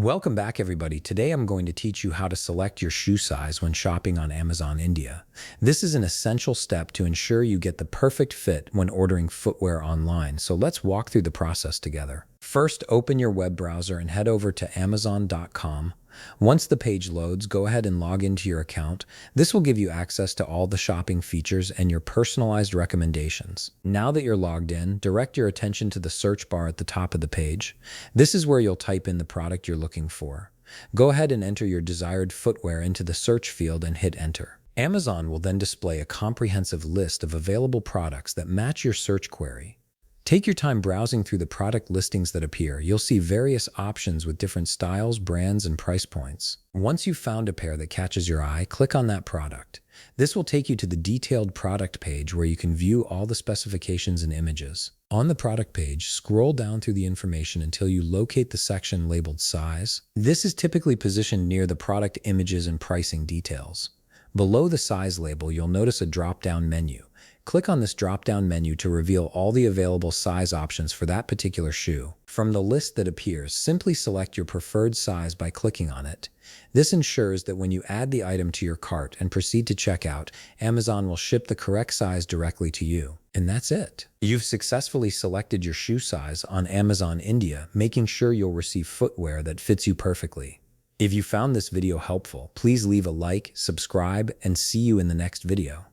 Welcome back, everybody. Today I'm going to teach you how to select your shoe size when shopping on Amazon India. This is an essential step to ensure you get the perfect fit when ordering footwear online. So let's walk through the process together. First, open your web browser and head over to Amazon.com. Once the page loads, go ahead and log into your account. This will give you access to all the shopping features and your personalized recommendations. Now that you're logged in, direct your attention to the search bar at the top of the page. This is where you'll type in the product you're looking for. Go ahead and enter your desired footwear into the search field and hit enter. Amazon will then display a comprehensive list of available products that match your search query. Take your time browsing through the product listings that appear. You'll see various options with different styles, brands, and price points. Once you've found a pair that catches your eye, click on that product. This will take you to the detailed product page where you can view all the specifications and images. On the product page, scroll down through the information until you locate the section labeled size. This is typically positioned near the product images and pricing details. Below the size label, you'll notice a drop-down menu. Click on this drop-down menu to reveal all the available size options for that particular shoe. From the list that appears, simply select your preferred size by clicking on it. This ensures that when you add the item to your cart and proceed to checkout, Amazon will ship the correct size directly to you. And that's it. You've successfully selected your shoe size on Amazon India, making sure you'll receive footwear that fits you perfectly. If you found this video helpful, please leave a like, subscribe, and see you in the next video.